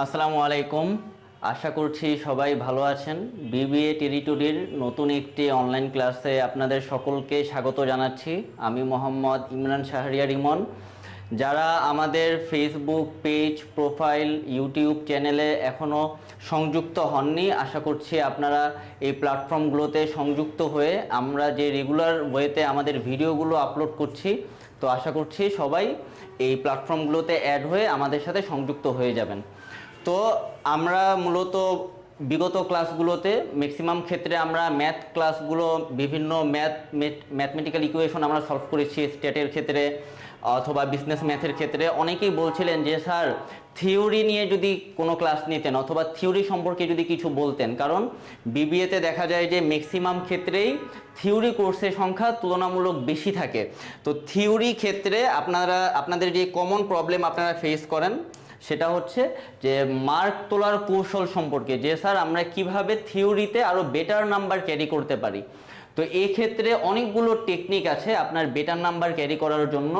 আসসালামু আলাইকুম। আশা করছি সবাই ভালো আছেন। বিবিএ টেরিটরির নতুন একটি অনলাইন ক্লাসে আপনাদের সকলকে স্বাগত জানাচ্ছি। আমি মোহাম্মদ ইমরান শাহরিয়ার ইমন। যারা আমাদের ফেসবুক পেজ, প্রোফাইল, ইউটিউব চ্যানেলে এখনও সংযুক্ত হননি, আশা করছি আপনারা এই প্ল্যাটফর্মগুলোতে সংযুক্ত হয়ে আমরা যে রেগুলার ওয়েতে আমাদের ভিডিওগুলো আপলোড করছি, তো আশা করছি সবাই এই প্ল্যাটফর্মগুলোতে অ্যাড হয়ে আমাদের সাথে সংযুক্ত হয়ে যাবেন। তো আমরা মূলত বিগত ক্লাসগুলোতে ম্যাক্সিমাম ক্ষেত্রে আমরা ম্যাথ ক্লাসগুলো বিভিন্ন ম্যাথমেটিক্যাল ইকুয়েশন আমরা সলভ করেছি স্টেটের ক্ষেত্রে অথবা বিজনেস ম্যাথের ক্ষেত্রে। অনেকেই বলছিলেন যে স্যার থিওরি নিয়ে যদি কোনো ক্লাস নিতেন অথবা থিওরি সম্পর্কে যদি কিছু বলতেন, কারণ বিবিএতে দেখা যায় যে ম্যাক্সিমাম ক্ষেত্রেই থিওরি কোর্সের সংখ্যা তুলনামূলক বেশি থাকে। তো থিওরি ক্ষেত্রে আপনাদের যে কমন প্রবলেম আপনারা ফেস করেন সেটা হচ্ছে যে মার্ক তোলার কৌশল সম্পর্কে, যে স্যার আমরা কিভাবে থিওরিতে আরও বেটার নাম্বার ক্যারি করতে পারি। তো এই ক্ষেত্রে অনেকগুলো টেকনিক আছে আপনার বেটার নাম্বার ক্যারি করার জন্য।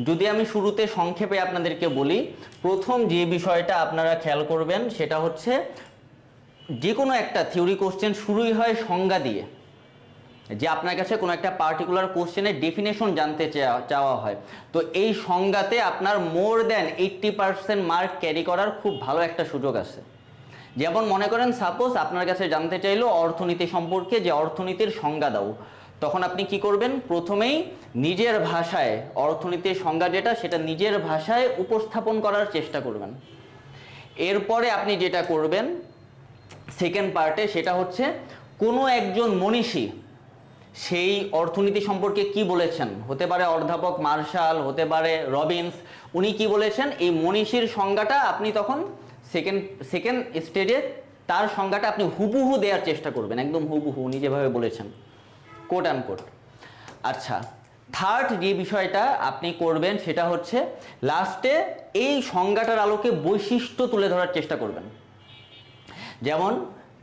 যদি আমি শুরুতে সংক্ষেপে আপনাদেরকে বলি, প্রথম যে বিষয়টা আপনারা খেয়াল করবেন সেটা হচ্ছে যে কোনো একটা থিওরি কোশ্চেন শুরুই হয় সংজ্ঞা দিয়ে, যে আপনার কাছে কোনো একটা পার্টিকুলার কোশ্চেনের ডেফিনেশন জানতে চাওয়া হয়। তো এই সংজ্ঞাতে আপনার মোর দ্যান 80% মার্ক ক্যারি করার খুব ভালো একটা সুযোগ আছে। যেমন মনে করেন সাপোজ আপনার কাছে জানতে চাইলো অর্থনীতি সম্পর্কে, যে অর্থনীতির সংজ্ঞা দাও, তখন আপনি কি করবেন? প্রথমেই নিজের ভাষায় অর্থনীতির সংজ্ঞা যেটা সেটা নিজের ভাষায় উপস্থাপন করার চেষ্টা করবেন। এরপরে আপনি যেটা করবেন সেকেন্ড পার্টে, সেটা হচ্ছে কোনো একজন মনীষী সেই অর্থনীতি সম্পর্কে কি বলেছেন, হতে পারে অধ্যাপক মার্শাল, হতে পারে রবিন্স, উনি কি বলেছেন এই মনীষীর সংজ্ঞাটা আপনি তখন সেকেন্ড স্টেজে তার সংজ্ঞাটা আপনি হুবহু দেওয়ার চেষ্টা করবেন, একদম হুবহু উনি যেভাবে বলেছেন, কোট অ্যান্ড কোট। আচ্ছা, থার্ড যে বিষয়টা আপনি করবেন সেটা হচ্ছে লাস্টে এই সংজ্ঞাটার আলোকে বৈশিষ্ট্য তুলে ধরার চেষ্টা করবেন। যেমন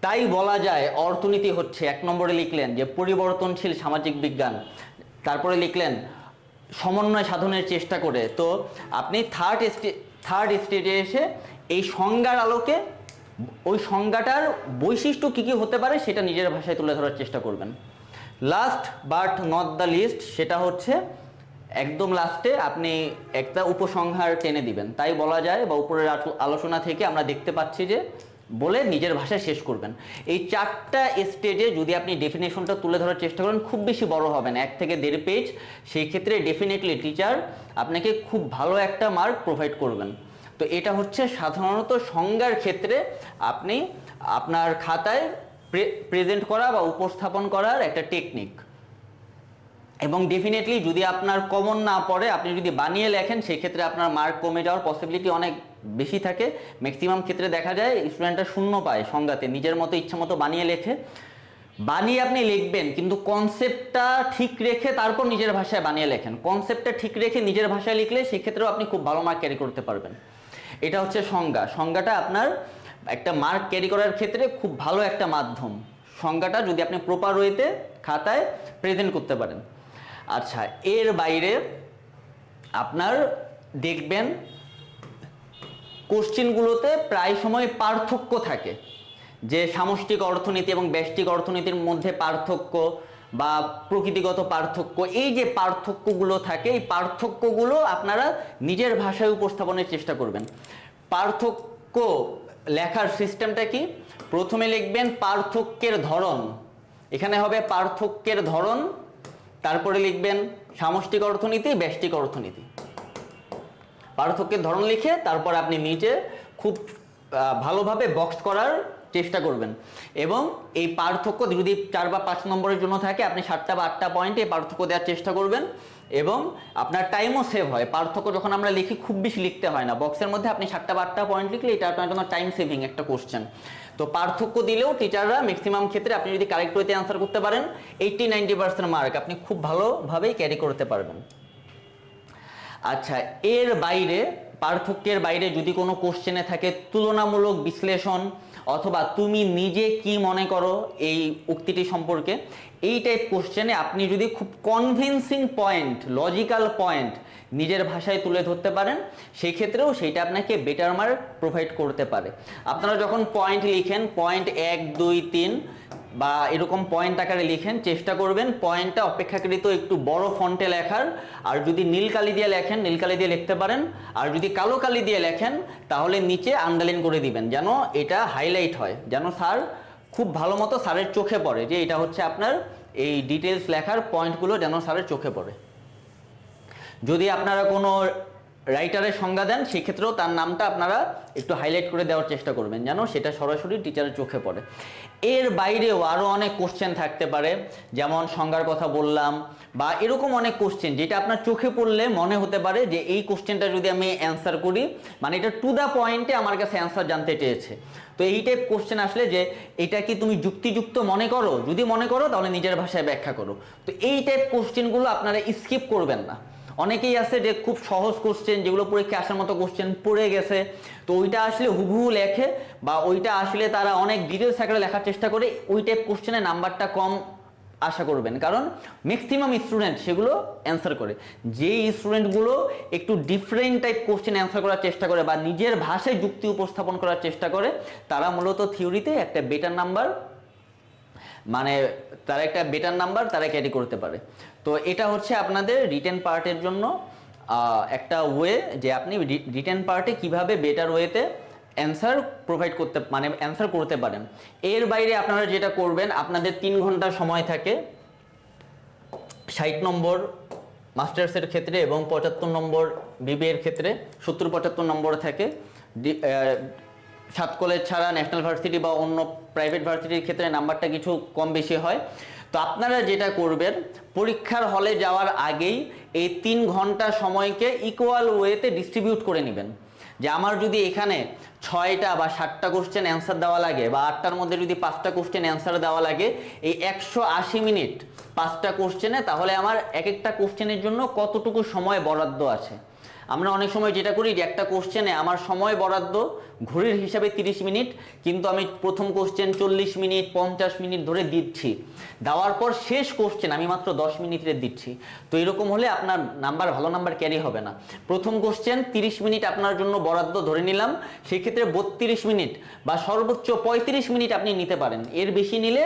তাই বলা যায় অর্থনীতি হচ্ছে, 1 নম্বরে লিখলেন যে পরিবর্তনশীল সামাজিক বিজ্ঞান, তারপরে লিখলেন সমন্বয় সাধনের চেষ্টা করে। তো আপনি থার্ড স্টেজে এসে এই সংজ্ঞার আলোকে ওই সংজ্ঞাটার বৈশিষ্ট্য কী কী হতে পারে সেটা নিজের ভাষায় তুলে ধরার চেষ্টা করবেন। Last but not the least, সেটা হচ্ছে একদম লাস্টে আপনি একটা উপসংহার টেনে দিবেন। তাই বলা যায় বা উপরের আলোচনা থেকে আমরা দেখতে পাচ্ছি যে বলে নিজের ভাষায় শেষ করবেন। এই 4টা স্টেজে যদি আপনি ডেফিনেশনটা তুলে ধরার চেষ্টা করেন, খুব বেশি বড় হবে না, 1 থেকে 1.5 পেজ, সেই ক্ষেত্রে ডেফিনেটলি টিচার আপনাকে খুব ভালো একটা মার্ক প্রোভাইড করবেন। তো এটা হচ্ছে সাধারণত সংজ্ঞার ক্ষেত্রে আপনি আপনার খাতায় প্রেজেন্ট করা বা উপস্থাপন করার একটা টেকনিক। এবং ডেফিনেটলি যদি আপনার কমন না পড়ে, আপনি যদি বানিয়ে লেখেন, সেক্ষেত্রে আপনার মার্ক কমে যাওয়ার পসিবিলিটি অনেক বেশি থাকে। ম্যাক্সিমাম ক্ষেত্রে দেখা যায় স্টুডেন্টরা 0 পায় সংজ্ঞাতে, নিজের মতো ইচ্ছা মতো বানিয়ে লেখে। বানিয়ে আপনি লিখবেন কিন্তু কনসেপ্টটা ঠিক রেখে তারপর নিজের ভাষায় বানিয়ে লেখেন। কনসেপ্টটা ঠিক রেখে নিজের ভাষায় লিখলে সেক্ষেত্রেও আপনি খুব ভালো মার্ক ক্যারি করতে পারবেন। এটা হচ্ছে সংজ্ঞাটা আপনার একটা মার্ক ক্যারি করার ক্ষেত্রে খুব ভালো একটা মাধ্যম। সংজ্ঞাটা যদি আপনি প্রপার ওয়েতে খাতায় প্রেজেন্ট করতে পারেন। আচ্ছা, এর বাইরে আপনার দেখবেন কোশ্চেনগুলোতে প্রায় সময় পার্থক্য থাকে, যে সামষ্টিক অর্থনীতি এবং ব্যষ্টিক অর্থনীতির মধ্যে পার্থক্য বা প্রকৃতিগত পার্থক্য, এই যে পার্থক্যগুলো থাকে এই পার্থক্যগুলো আপনারা নিজের ভাষায় উপস্থাপনের চেষ্টা করবেন। পার্থক্য লেখার সিস্টেমটা কি? প্রথমে লিখবেন পার্থক্যের ধরন, এখানে হবে পার্থক্যের ধরন, তারপরে লিখবেন সামষ্টিক অর্থনীতি, ব্যষ্টিক অর্থনীতি। পার্থক্যের ধরন লিখে তারপর আপনি নিচে খুব ভালোভাবে বক্স করার চেষ্টা করবেন। এবং এই পার্থক্য যদি 4 বা 5 নম্বরের জন্য থাকে, আপনি 7টা বা 8টা পয়েন্টে পার্থক্য দেওয়ার চেষ্টা করবেন এবং আপনার টাইমও সেভ হয়। পার্থক্য যখন আমরা লিখি খুব বেশি লিখতে হয় না, বক্সের মধ্যে আপনি 7টা বা 8টা পয়েন্ট লিখলে এটা আপনার জন্য টাইম সেভিং একটা কোশ্চেন। তো পার্থক্য দিলেও টিচাররা ম্যাক্সিমাম ক্ষেত্রে আপনি যদি কারেক্ট ওয়েতে অ্যান্সার করতে পারেন, 80-90% মার্ক আপনি খুব ভালোভাবেই ক্যারি করতে পারবেন। আচ্ছা, এর বাইরে পার্থক্যের বাইরে যদি কোনো কোশ্চেনে থাকে তুলনামূলক বিশ্লেষণ অথবা তুমি নিজে কি মনে করো এই উক্তিটি সম্পর্কে, এই টাইপ কোশ্চেনে আপনি যদি খুব কনভিন্সিং পয়েন্ট, লজিক্যাল পয়েন্ট নিজের ভাষায় তুলে ধরতে পারেন, সেই ক্ষেত্রেও সেইটা আপনাকে বেটার মার্ক প্রোভাইড করতে পারে। আপনারা যখন পয়েন্ট লিখেন, পয়েন্ট 1 2 3 বা এরকম পয়েন্ট আকারে লিখেন, চেষ্টা করবেন পয়েন্টটা অপেক্ষাকৃত একটু বড় ফন্টে লেখার। আর যদি নীল কালি দিয়ে লেখেন, নীল কালি দিয়ে লিখতে পারেন। আর যদি কালো কালি দিয়ে লেখেন তাহলে নিচে আন্ডারলাইন করে দিবেন, যেন এটা হাইলাইট হয়, যেন স্যার খুব ভালো মতো স্যারের চোখে পড়ে যে এটা হচ্ছে আপনার এই ডিটেলস লেখার পয়েন্টগুলো, যেন স্যারের চোখে পড়ে। যদি আপনারা কোনো রাইটারের সংজ্ঞা দেন, সেক্ষেত্রেও তার নামটা আপনারা একটু হাইলাইট করে দেওয়ার চেষ্টা করবেন, যেন সেটা সরাসরি টিচারের চোখে পড়ে। এর বাইরেও আরও অনেক কোশ্চেন থাকতে পারে, যেমন সংজ্ঞার কথা বললাম, বা এরকম অনেক কোশ্চেন যেটা আপনার চোখে পড়লে মনে হতে পারে যে এই কোশ্চেনটা যদি আমি অ্যান্সার করি, মানে এটা টু দ্য পয়েন্টে আমার কাছে অ্যান্সার জানতে চেয়েছে। তো এই টাইপ কোশ্চেন আসলে যে এটা কি তুমি যুক্তিযুক্ত মনে করো, যদি মনে করো তাহলে নিজের ভাষায় ব্যাখ্যা করো। তো এই টাইপ কোশ্চেনগুলো আপনারা স্কিপ করবেন না। অনেকেই আছে যে খুব সহজ কোশ্চেন, যেগুলো পরীক্ষায় আসার মতো কোশ্চেন পড়ে গেছে, তো ওইটা আসলে হুবহু লেখে, বা ওইটা আসলে তারা অনেক ডিটেলস আকারে লেখার চেষ্টা করে, ওই টাইপ কোশ্চেনের নাম্বারটা কম আশা করবেন, কারণ ম্যাক্সিমাম স্টুডেন্ট সেগুলো অ্যান্সার করে। যেই স্টুডেন্টগুলো একটু ডিফারেন্ট টাইপ কোশ্চেন অ্যান্সার করার চেষ্টা করে বা নিজের ভাষায় যুক্তি উপস্থাপন করার চেষ্টা করে, তারা মূলত থিওরিতে একটা বেটার নাম্বার, মানে তারা একটা বেটার নাম্বার তারা ক্যারি করতে পারে। তো এটা হচ্ছে আপনাদের রিটেন পার্টের জন্য একটা ওয়ে, যে আপনি রিটেন পার্টে কিভাবে বেটার ওয়েতে অ্যান্সার প্রোভাইড করতে, মানে অ্যান্সার করতে পারেন। এর বাইরে আপনারা যেটা করবেন, আপনাদের 3 ঘন্টা সময় থাকে 60 নম্বর মাস্টার্সের ক্ষেত্রে এবং 75 নম্বর বিবিএর ক্ষেত্রে, 70-75 নম্বর থাকে। সাত কলেজ ছাড়া ন্যাশনাল ভার্সিটি বা অন্য প্রাইভেট ভার্সিটির ক্ষেত্রে নাম্বারটা কিছু কম বেশি হয়। তো আপনারা যেটা করবেন, পরীক্ষার হলে যাওয়ার আগেই এই 3 ঘন্টা সময়কে ইকুয়াল ওয়েতে ডিস্ট্রিবিউট করে নেবেন। যে আমার যদি এখানে 6টা বা 7টা কোশ্চেন অ্যান্সার দেওয়া লাগে, বা 8টার মধ্যে যদি 5টা কোশ্চেন অ্যান্সার দেওয়া লাগে, এই 180 মিনিট 5টা কোশ্চেনে, তাহলে আমার এক একটা কোশ্চেনের জন্য কতটুকু সময় বরাদ্দ আছে। আমরা অনেক সময় যেটা করি যে একটা কোশ্চেনে আমার সময় বরাদ্দ ঘড়ির হিসাবে 30 মিনিট, কিন্তু আমি প্রথম কোশ্চেন 40 মিনিট 50 মিনিট ধরে দিচ্ছি, দেওয়ার পর শেষ কোশ্চেন আমি মাত্র 10 মিনিটে দিচ্ছি। তো এরকম হলে আপনার নাম্বার, ভালো নাম্বার ক্যারি হবে না। প্রথম কোশ্চেন 30 মিনিট আপনার জন্য বরাদ্দ ধরে নিলাম, সেক্ষেত্রে 32 মিনিট বা সর্বোচ্চ 35 মিনিট আপনি নিতে পারেন। এর বেশি নিলে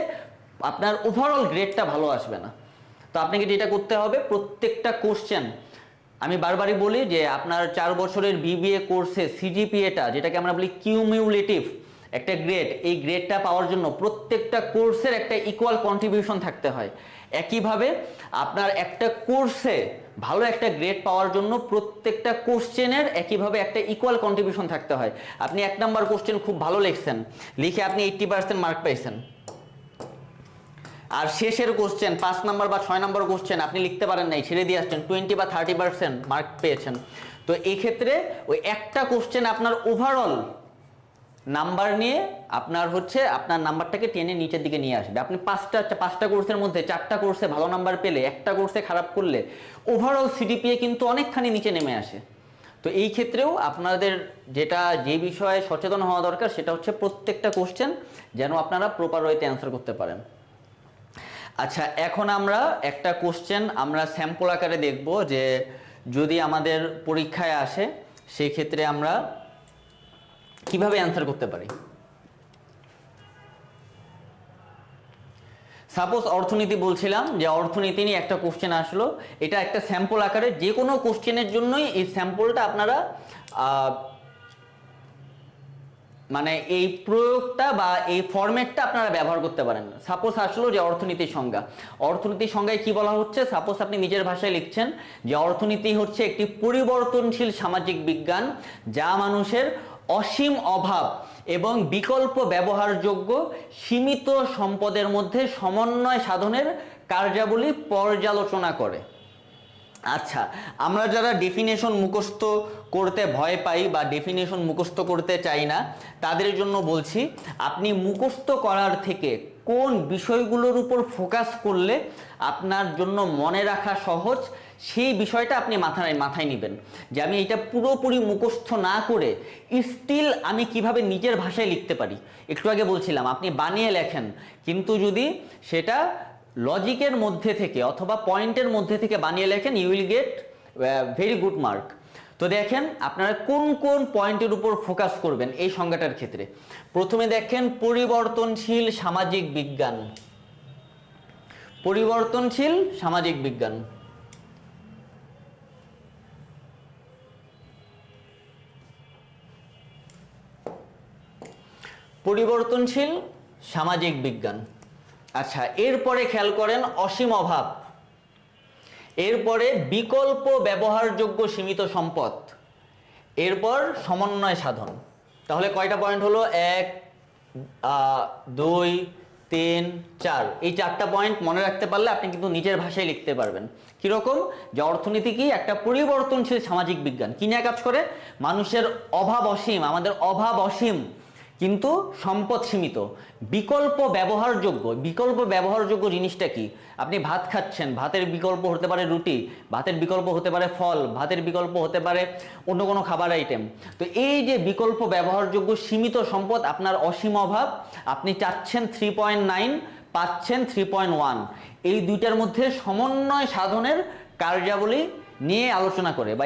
আপনার ওভারঅল গ্রেডটা ভালো আসবে না। তো আপনাকে যেটা করতে হবে, প্রত্যেকটা কোশ্চেন, আমি বারবারই বলি যে আপনার 4 বছরের বিবিএ কোর্সে সিজিপিএটা, যেটাকে আমরা বলি কিউমিউলেটিভ একটা গ্রেড, এই গ্রেডটা পাওয়ার জন্য প্রত্যেকটা কোর্সের একটা ইকুয়াল কন্ট্রিবিউশন থাকতে হয়। একইভাবে আপনার একটা কোর্সে ভালো একটা গ্রেড পাওয়ার জন্য প্রত্যেকটা কোশ্চেনের একইভাবে একটা ইকুয়াল কন্ট্রিবিউশন থাকতে হয়। আপনি 1 নাম্বার কোশ্চেন খুব ভালো লিখছেন, লিখে আপনি 80% মার্ক পাইছেন, আর শেষের কোশ্চেন 5 নাম্বার বা 6 নাম্বার কোশ্চেন আপনি লিখতে পারেন নাই, ছেড়ে দিয়ে আসছেন, 20 বা 30% মার্ক পেয়েছেন। তো এই ক্ষেত্রে ওই একটা কোশ্চেন আপনার ওভারঅল নাম্বার নিয়ে আপনার হচ্ছে আপনার নাম্বারটাকে টেনে নিচের দিকে নিয়ে আসবে। আপনি 5টা কোর্সের মধ্যে 4টা কোর্সে ভালো নাম্বার পেলে, একটা কোর্সে খারাপ করলে ওভারঅল সিজিপিএ কিন্তু অনেকখানি নিচে নেমে আসে। তো এই ক্ষেত্রেও আপনাদের যে বিষয়ে সচেতন হওয়া দরকার, সেটা হচ্ছে প্রত্যেকটা কোশ্চেন যেন আপনারা প্রপার ওয়েতে অ্যান্সার করতে পারেন। আচ্ছা, এখন আমরা একটা কোশ্চেন আমরা স্যাম্পল আকারে দেখব, যে যদি আমাদের পরীক্ষায় আসে সেই ক্ষেত্রে আমরা কিভাবে অ্যান্সার করতে পারি। সাপোজ অর্থনীতি বলছিলাম, যে অর্থনীতি নিয়ে একটা কোশ্চেন আসলো, এটা একটা স্যাম্পল আকারে, যে কোনো কোশ্চেনের জন্যই এই স্যাম্পলটা আপনারা মানে এই প্রয়োগটা বা এই ফরম্যাটটা আপনারা ব্যবহার করতে পারেন। সাপোজ আসলো যে অর্থনীতির সংজ্ঞা, অর্থনীতির সংজ্ঞায় কি বলা হচ্ছে, সাপোজ আপনি নিজের ভাষায় লিখছেন যে অর্থনীতি হচ্ছে একটি পরিবর্তনশীল সামাজিক বিজ্ঞান, যা মানুষের অসীম অভাব এবং বিকল্প ব্যবহারযোগ্য সীমিত সম্পদের মধ্যে সমন্বয় সাধনের কার্যাবলী পর্যালোচনা করে। আচ্ছা, আমরা যারা ডেফিনেশন মুখস্থ করতে ভয় পাই বা ডেফিনেশন মুখস্থ করতে চাই না, তাদের জন্য বলছি, আপনি মুখস্থ করার থেকে কোন বিষয়গুলোর উপর ফোকাস করলে আপনার জন্য মনে রাখা সহজ, সেই বিষয়টা আপনি মাথায় নেবেন। যে আমি এটা পুরোপুরি মুখস্থ না করে স্টিল আমি কিভাবে নিজের ভাষায় লিখতে পারি। একটু আগে বলছিলাম আপনি বানিয়ে লেখেন, কিন্তু যদি সেটা লজিকের মধ্যে থেকে অথবা পয়েন্টের মধ্যে থেকে বানিয়ে লেখেন, you will get very good mark. তো দেখেন আপনারা কোন কোন পয়েন্টের উপর ফোকাস করবেন এই সংজ্ঞাটার ক্ষেত্রে। প্রথমে দেখেন পরিবর্তনশীল সামাজিক বিজ্ঞান, পরিবর্তনশীল সামাজিক বিজ্ঞান। পরিবর্তনশীল সামাজিক বিজ্ঞান। আচ্ছা, এরপরে খেয়াল করেন অসীম অভাব, এরপরে বিকল্প ব্যবহারযোগ্য সীমিত সম্পদ, এরপর সমন্বয় সাধন। তাহলে কয়টা পয়েন্ট হলো? 1 2 3 4। এই 4টা পয়েন্ট মনে রাখতে পারলে আপনি কিন্তু নিজের ভাষায় লিখতে পারবেন। কিরকম? যে অর্থনীতি কি? একটা পরিবর্তনশীল সামাজিক বিজ্ঞান। কি নিয়ে কাজ করে? মানুষের অভাব অসীম, আমাদের অভাব অসীম কিন্তু সম্পদ সীমিত। বিকল্প ব্যবহারযোগ্য, বিকল্প ব্যবহারযোগ্য জিনিসটা কি? আপনি ভাত খাচ্ছেন, ভাতের বিকল্প হতে পারে রুটি, ভাতের বিকল্প হতে পারে ফল, ভাতের বিকল্প হতে পারে অন্য কোনো খাবার আইটেম। তো এই যে বিকল্প ব্যবহারযোগ্য সীমিত সম্পদ, আপনার অসীম অভাব, আপনি চাচ্ছেন 3.9, পাচ্ছেন 3.1। এই দুইটার মধ্যে সমন্বয় সাধনের কার্যাবলী নিয়ে আলোচনা করে, বা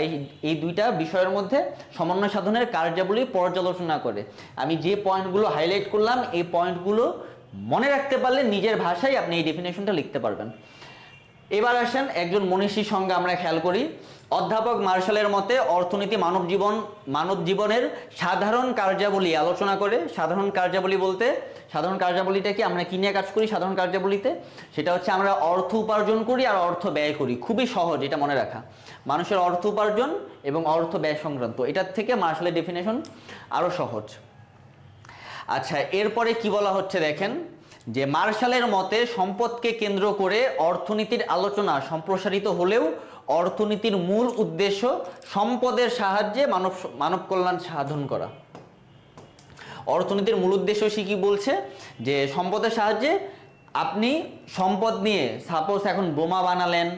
এই দুইটা বিষয়ের মধ্যে সমন্বয় সাধনের কার্যাবলী পর্যালোচনা করে। আমি যে পয়েন্টগুলো হাইলাইট করলাম, এই পয়েন্টগুলো মনে রাখতে পারলে নিজের ভাষায় আপনি এই ডেফিনেশনটা লিখতে পারবেন। এবার আসেন একজন মনীষীর সঙ্গে আমরা খেয়াল করি। অধ্যাপক মার্শালের মতে অর্থনীতি মানব জীবনের সাধারণ কার্যাবলী আলোচনা করে। সাধারণ কার্যাবলী বলতে, সাধারণ কার্যাবলীটা কি? আমরা কি নিয়ে কাজ করি সাধারণ কার্যাবলীতে? সেটা হচ্ছে আমরা অর্থ উপার্জন করি আর অর্থ ব্যয় করি। খুবই সহজ এটা মনে রাখা, মানুষের অর্থ উপার্জন এবং অর্থ ব্যয় সংক্রান্ত। এটার থেকে মার্শালের ডেফিনেশন আরও সহজ। আচ্ছা, এরপরে কি বলা হচ্ছে দেখেন, যে মার্শালের মতে সম্পদকে কেন্দ্র করে অর্থনীতির আলোচনা সম্প্রসারিত হলেও অর্থনীতির মূল উদ্দেশ্য সম্পদের সাহায্যে মানব কল্যাণ সাধন করা। অর্থনীতির মূল উদ্দেশ্য সে কি বলছে? যে সম্পদের সাহায্যে আপনি সম্পদ নিয়ে, সাপোজ এখন বোমা বানালেন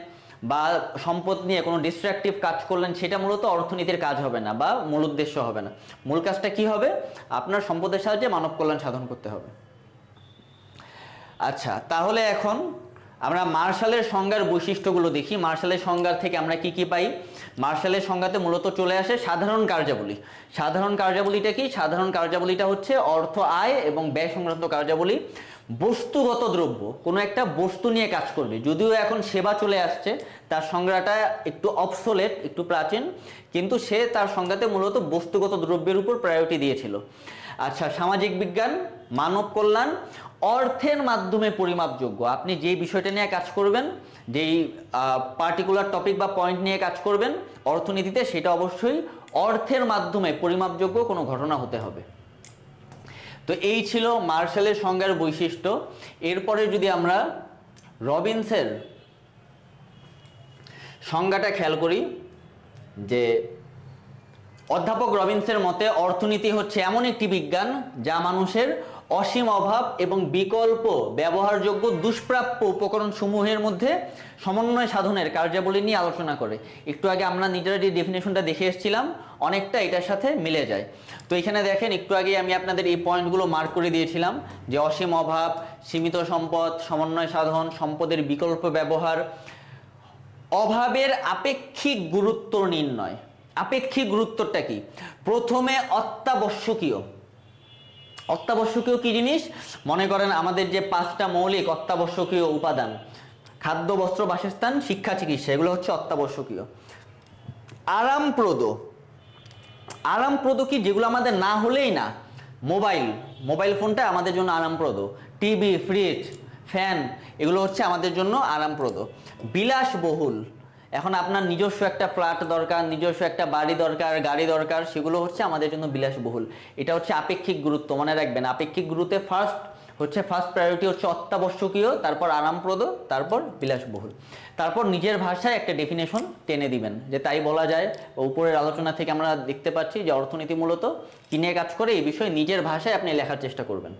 বা সম্পদ নিয়ে কোনো ডিস্ট্রাকটিভ কাজ করলেন, সেটা মূলত অর্থনীতির কাজ হবে না বা মূল উদ্দেশ্য হবে না। মূল কাজটা কি হবে? আপনার সম্পদের সাহায্যে মানব কল্যাণ সাধন করতে হবে। আচ্ছা, তাহলে এখন আমরা মার্শালের সংজ্ঞার বৈশিষ্ট্যগুলো দেখি। মার্শালের সংজ্ঞা থেকে আমরা কি কি পাই? মার্শালের সংজ্ঞাতে মূলত চলে আসে সাধারণ কার্যাবলী। সাধারণ কার্যাবলীটা কি? সাধারণ কার্যাবলীটা হচ্ছে অর্থ আয় এবং ব্যয় সংক্রান্ত কার্যাবলী। বস্তুগত দ্রব্য, কোনো একটা বস্তু নিয়ে কাজ করবে। যদিও এখন সেবা চলে আসছে, তার সংজ্ঞাটা একটু অবসোলেট, একটু প্রাচীন, কিন্তু সে তার সংজ্ঞাতে মূলত বস্তুগত দ্রব্যের উপর প্রায়োরিটি দিয়েছিল। আচ্ছা, সামাজিক বিজ্ঞান, মানব কল্যাণ, অর্থের মাধ্যমে পরিমাপযোগ্য। আপনি যে বিষয়টা নিয়ে কাজ করবেন, যেই পার্টিকুলার টপিক বা পয়েন্ট নিয়ে কাজ করবেন অর্থনীতিতে, সেটা অবশ্যই অর্থের মাধ্যমে পরিমাপযোগ্য কোনো ঘটনা হতে হবে। তো এই ছিল মার্শালের সংজ্ঞার বৈশিষ্ট্য। এরপরে যদি আমরা রবিনসের সংজ্ঞাটা খেয়াল করি, যে অধ্যাপক রবিনসের মতে অর্থনীতি হচ্ছে এমন একটি বিজ্ঞান যা মানুষের অসীম অভাব এবং বিকল্প ব্যবহারযোগ্য দুষ্প্রাপ্য উপকরণ সমূহের মধ্যে সমন্বয় সাধনের কার্যাবলী নিয়ে আলোচনা করে। একটু আগে আমরা নিজেরা যে ডেফিনেশনটা দেখে এসেছিলাম, অনেকটা এটার সাথে মিলে যায়। তো এখানে দেখেন, একটু আগে আমি আপনাদের এই পয়েন্টগুলো মার্ক করে দিয়েছিলাম, যে অসীম অভাব, সীমিত সম্পদ, সমন্বয় সাধন, সম্পদের বিকল্প ব্যবহার, অভাবের আপেক্ষিক গুরুত্ব নির্ণয়। আপেক্ষিক গুরুত্বটা কি? প্রথমে অত্যাবশ্যকীয়। অত্যাবশ্যকীয় কি জিনিস? মনে করেন আমাদের যে 5টা মৌলিক অত্যাবশ্যকীয় উপাদান, খাদ্য, বস্ত্র, বাসস্থান, শিক্ষা, চিকিৎসা, এগুলো হচ্ছে অত্যাবশ্যকীয়। আরামপ্রদ, আরামপ্রদ কি? যেগুলো আমাদের না হলেই না। মোবাইল ফোনটা আমাদের জন্য আরামপ্রদ। টিভি, ফ্রিজ, ফ্যান, এগুলো হচ্ছে আমাদের জন্য আরামপ্রদ। বিলাসবহুল, এখন আপনার নিজস্ব একটা ফ্ল্যাট দরকার, নিজস্ব একটা বাড়ি দরকার, গাড়ি দরকার, সেগুলো হচ্ছে আমাদের জন্য বিলাসবহুল। এটা হচ্ছে আপেক্ষিক গুরুত্ব, মনে রাখবেন। আপেক্ষিক গুরুত্বে ফার্স্ট প্রায়োরিটি হচ্ছে অত্যাবশ্যকীয়, তারপর আরামপ্রদ, তারপর বিলাসবহুল। তারপর নিজের ভাষায় একটা ডেফিনেশন টেনে দিবেন, যে তাই বলা যায়। উপরের আলোচনা থেকে আমরা দেখতে পাচ্ছি যে অর্থনীতি মূলত কি নিয়ে কাজ করে, এই বিষয়ে নিজের ভাষায় আপনি লেখার চেষ্টা করবেন।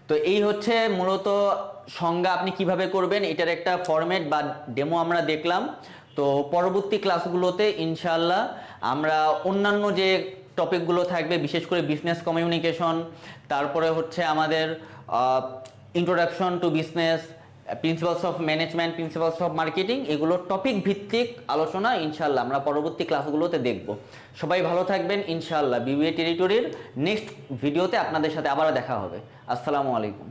তো এই হচ্ছে মূলত সংজ্ঞা আপনি কিভাবে করবেন, এটার একটা ফরম্যাট বা ডেমো আমরা দেখলাম। তো পরবর্তী ক্লাসগুলোতে ইনশাআল্লাহ আমরা অন্যান্য যে টপিকগুলো থাকবে, বিশেষ করে বিজনেস কমিউনিকেশন, তারপরে হচ্ছে আমাদের introduction to business, principles of management, principles of marketing, এগুলো টপিক ভিত্তিক আলোচনা ইনশাল্লাহ আমরা পরবর্তী ক্লাসগুলোতে দেখব। সবাই ভালো থাকবেন ইনশাল্লাহ। বিবিএ টেরিটরির নেক্সট ভিডিওতে আপনাদের সাথে আবার দেখা হবে। আসসালামু আলাইকুম।